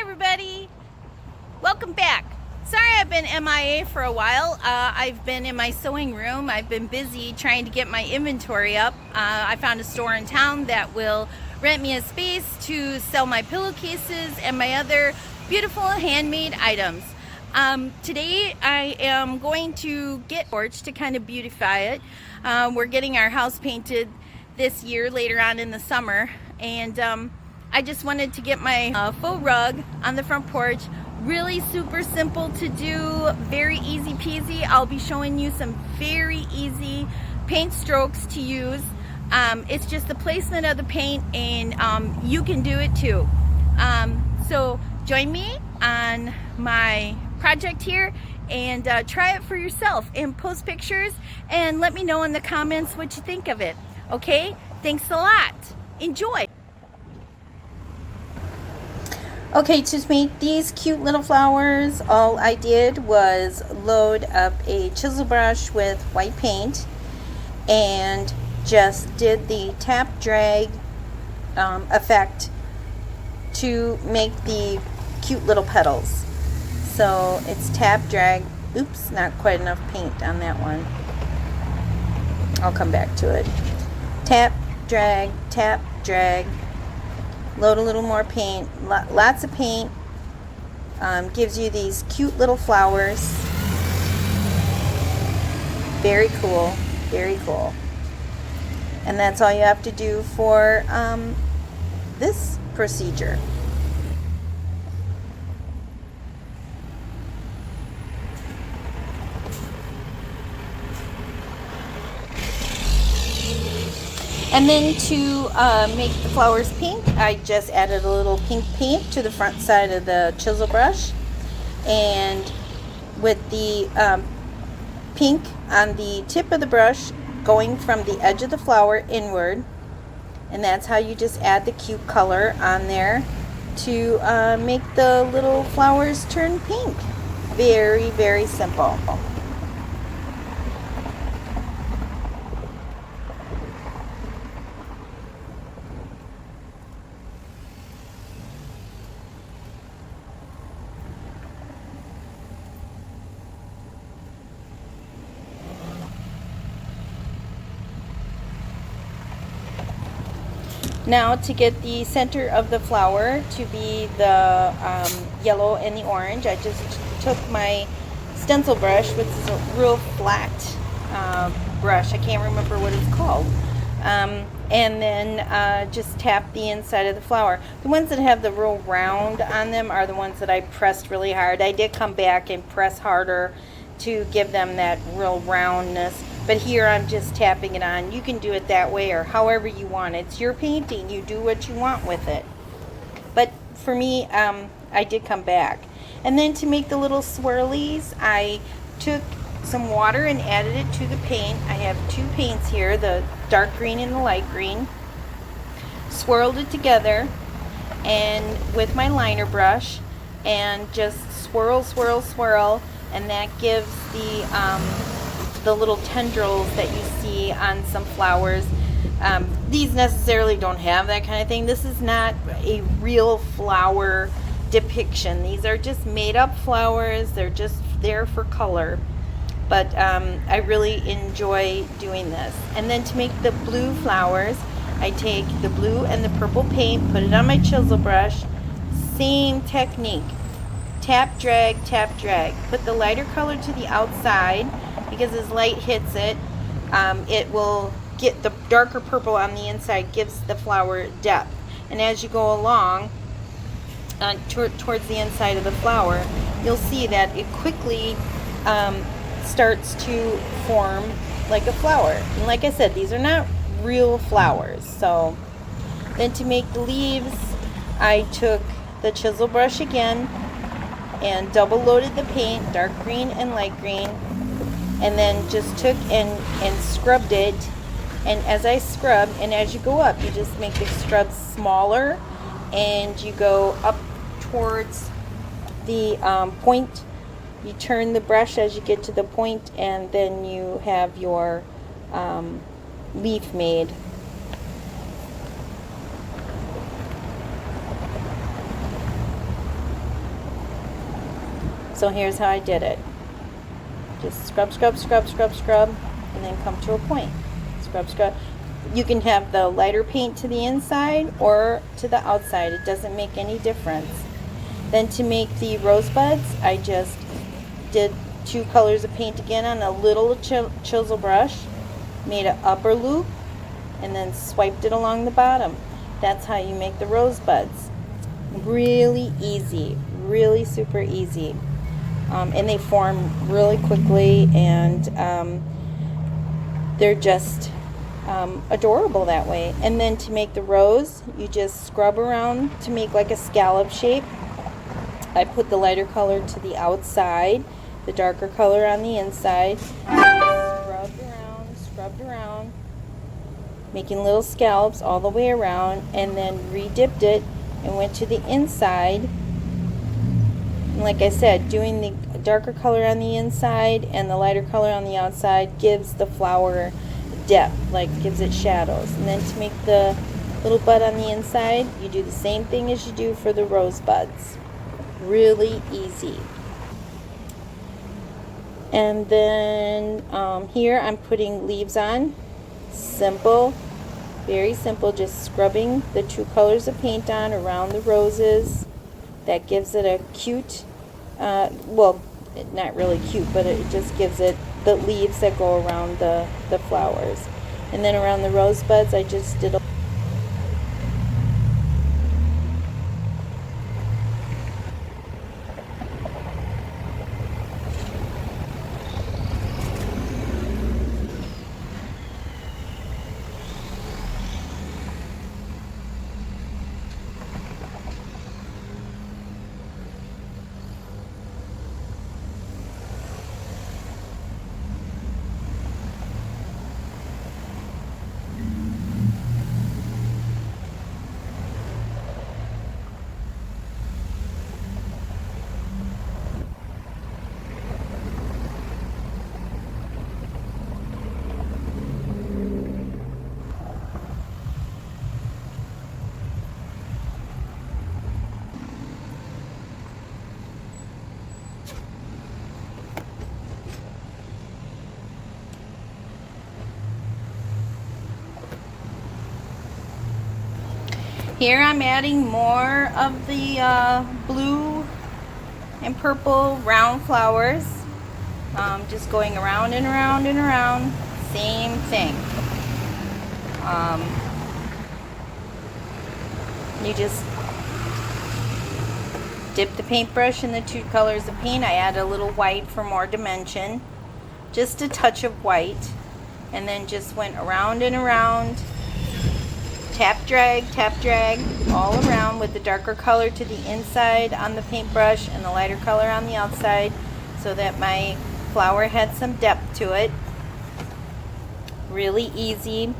everybody, welcome back. Sorry I've been MIA for a while. I've been in my sewing room. I've been busy trying to get my inventory up. I found a store in town that will rent me a space to sell my pillowcases and my other beautiful handmade items. Today I am going to get a porch to kind of beautify it. We're getting our house painted this year later on in the summer, and I just wanted to get my faux rug on the front porch. Really super simple to do, very easy peasy. I'll be showing you some very easy paint strokes to use. It's just the placement of the paint, and you can do it too. So join me on my project here and try it for yourself and post pictures and let me know in the comments what you think of it. Okay, thanks a lot. Enjoy. Okay, to make these cute little flowers, all I did was load up a chisel brush with white paint and just did the tap drag effect to make the cute little petals. So it's tap drag. Oops, not quite enough paint on that one. I'll come back to it. Tap drag, tap drag. Load a little more paint, lots of paint. Gives you these cute little flowers. Very cool, very cool. And that's all you have to do for this procedure. And then to make the flowers pink, I just added a little pink paint to the front side of the chisel brush, and with the pink on the tip of the brush going from the edge of the flower inward, and that's how you just add the cute color on there to make the little flowers turn pink. Very, very simple. Now to get the center of the flower to be the yellow and the orange, I just took my stencil brush, which is a real flat brush. I can't remember what it's called. And then just tap the inside of the flower. The ones that have the real round on them are the ones that I pressed really hard. I did come back and press harder to give them that real roundness. But here I'm just tapping it on. You can do it that way or however you want. It's your painting. You do what you want with it. But for me, I did come back. And then to make the little swirlies, I took some water and added it to the paint. I have two paints here, the dark green and the light green. Swirled it together and with my liner brush and just swirl, swirl, swirl. And that gives the little tendrils that you see on some flowers. These necessarily don't have that kind of thing. This is not a real flower depiction. These are just made up flowers. They're just there for color. But I really enjoy doing this. And then to make the blue flowers, I take the blue and the purple paint, put it on my chisel brush. Same technique. Tap, drag, tap, drag. Put the lighter color to the outside, because as light hits it, it will get the darker purple on the inside, gives the flower depth. And as you go along towards the inside of the flower, you'll see that it quickly starts to form like a flower. And like I said, these are not real flowers. So then to make the leaves, I took the chisel brush again and double loaded the paint, dark green and light green, and then just took and scrubbed it. And as I scrub, and as you go up, you just make the scrub smaller, and you go up towards the point. You turn the brush as you get to the point, and then you have your leaf made. So here's how I did it. Just scrub, scrub, scrub, scrub, scrub, and then come to a point. Scrub, scrub. You can have the lighter paint to the inside or to the outside. It doesn't make any difference. Then to make the rosebuds, I just did 2 colors of paint again on a little chisel brush, made an upper loop, and then swiped it along the bottom. That's how you make the rosebuds. Really easy, really super easy. And they form really quickly, and they're just adorable that way. And then to make the rose, you just scrub around to make like a scallop shape. I put the lighter color to the outside, the darker color on the inside. Scrubbed around, making little scallops all the way around, and then re-dipped it and went to the inside. And like I said, doing the darker color on the inside and the lighter color on the outside gives the flower depth, like gives it shadows. And then to make the little bud on the inside, you do the same thing as you do for the rosebuds. Really easy. And then here I'm putting leaves on. Simple, very simple, just scrubbing the 2 colors of paint on around the roses. That gives it a cute, well, not really cute, but it just gives it the leaves that go around the flowers. And then around the rosebuds, I just did a Here I'm adding more of the blue and purple round flowers. Just going around and around and around. Same thing. You just dip the paintbrush in the 2 colors of paint. I add a little white for more dimension. Just a touch of white. And then just went around and around. Tap drag all around with the darker color to the inside on the paintbrush and the lighter color on the outside, so that my flower had some depth to it. Really easy.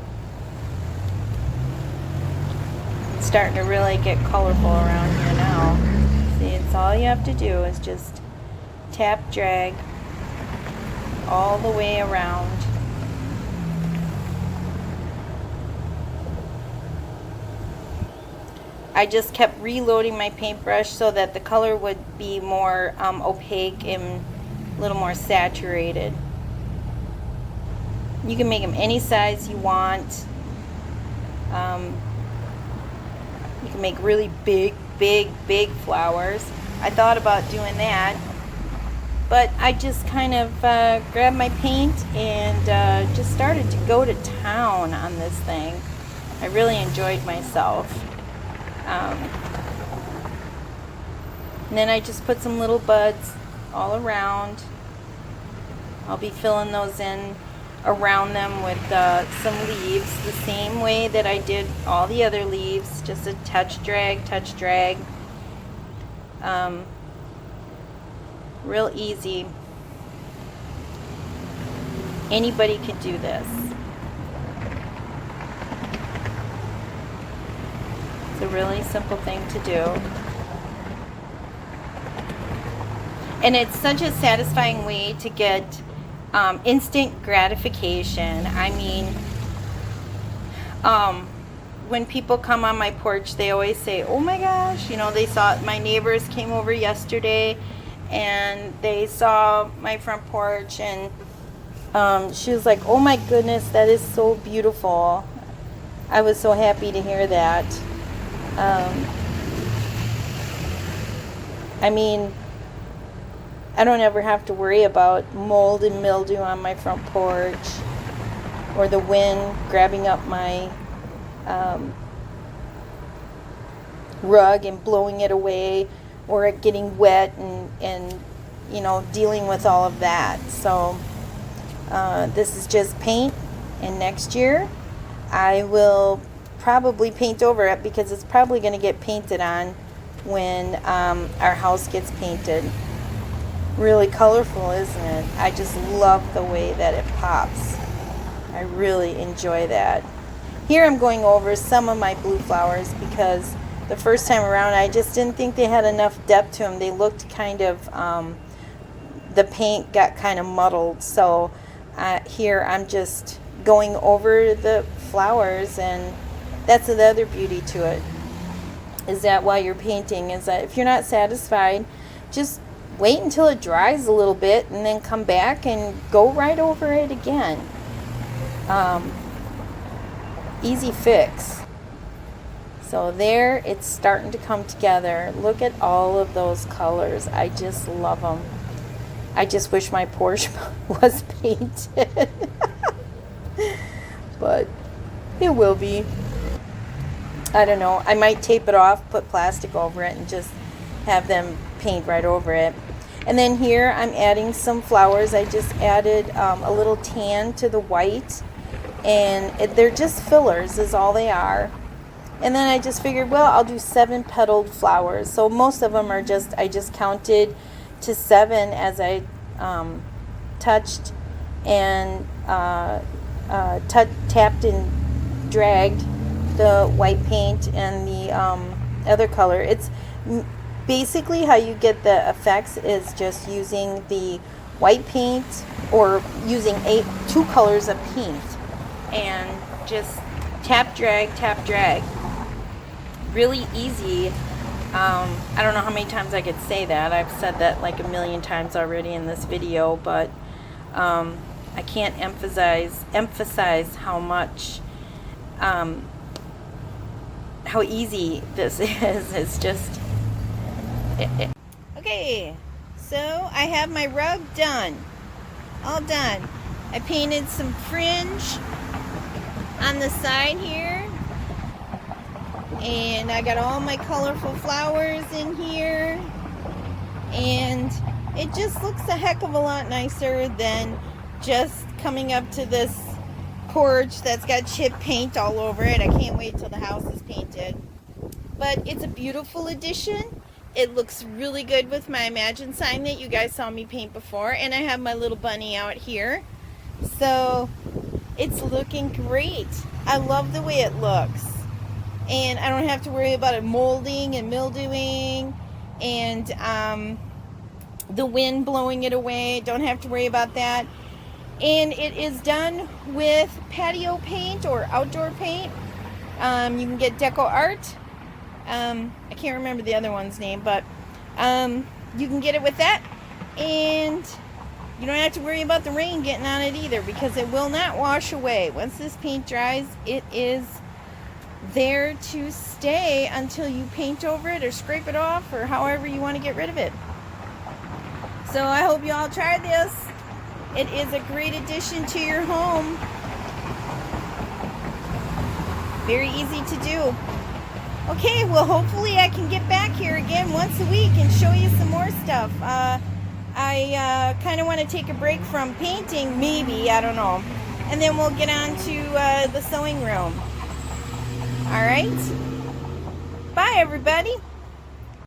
It's starting to really get colorful around here now. See, it's all you have to do is just tap drag all the way around. I just kept reloading my paintbrush so that the color would be more opaque and a little more saturated. You can make them any size you want. You can make really big flowers. I thought about doing that, but I just kind of grabbed my paint and just started to go to town on this thing. I really enjoyed myself. And then I just put some little buds all around. I'll be filling those in around them with some leaves, the same way that I did all the other leaves. Just a touch drag. Real easy. Anybody could do this. It's a really simple thing to do. And it's such a satisfying way to get instant gratification. I mean, when people come on my porch, they always say, oh my gosh, you know, they saw my neighbors came over yesterday and they saw my front porch, and she was like, oh my goodness, that is so beautiful. I was so happy to hear that. I mean, I don't ever have to worry about mold and mildew on my front porch, or the wind grabbing up my rug and blowing it away, or it getting wet, and you know, dealing with all of that. So this is just paint, and next year I will probably paint over it, because it's probably going to get painted on when our house gets painted. Really colorful, isn't it? I just love the way that it pops. I really enjoy that. Here I'm going over some of my blue flowers, because the first time around I just didn't think they had enough depth to them. They looked kind of, the paint got kind of muddled. So here I'm just going over the flowers, and that's the other beauty to it, is that while you're painting, is that if you're not satisfied, just wait until it dries a little bit, and then come back and go right over it again. Easy fix. So there, it's starting to come together. Look at all of those colors. I just love them. I just wish my porch was painted. But it will be. I don't know. I might tape it off, put plastic over it, and just have them paint right over it. And then here I'm adding some flowers. I just added a little tan to the white, and they're just fillers is all they are. And then I just figured, well, I'll do 7 petaled flowers. So most of them are just, I just counted to 7 as I touched and tapped and dragged the white paint and the other color. It's basically how you get the effects is just using the white paint, or using 2 colors of paint, and just tap drag. Really easy. I don't know how many times I could say that. I've said that like a million times already in this video, but I can't emphasize how much how easy this is. It's just okay, so I have my rug done, all done. I painted some fringe on the side here, and I got all my colorful flowers in here, and it just looks a heck of a lot nicer than just coming up to this porch that's got chip paint all over it. I can't wait till the house is painted. But it's a beautiful addition. It looks really good with my Imagine sign that you guys saw me paint before, and I have my little bunny out here. So it's looking great. I love the way it looks. And I don't have to worry about it molding and mildewing and the wind blowing it away. Don't have to worry about that. And it is done with patio paint or outdoor paint. You can get Deco Art. I can't remember the other one's name, but you can get it with that. And you don't have to worry about the rain getting on it either, because it will not wash away. Once this paint dries, it is there to stay until you paint over it or scrape it off, or however you want to get rid of it. So I hope you all try this. It is a great addition to your home. Very easy to do. Okay, well, hopefully I can get back here again once a week and show you some more stuff. I kind of want to take a break from painting, maybe, I don't know. And then we'll get on to the sewing room. All right. Bye, everybody.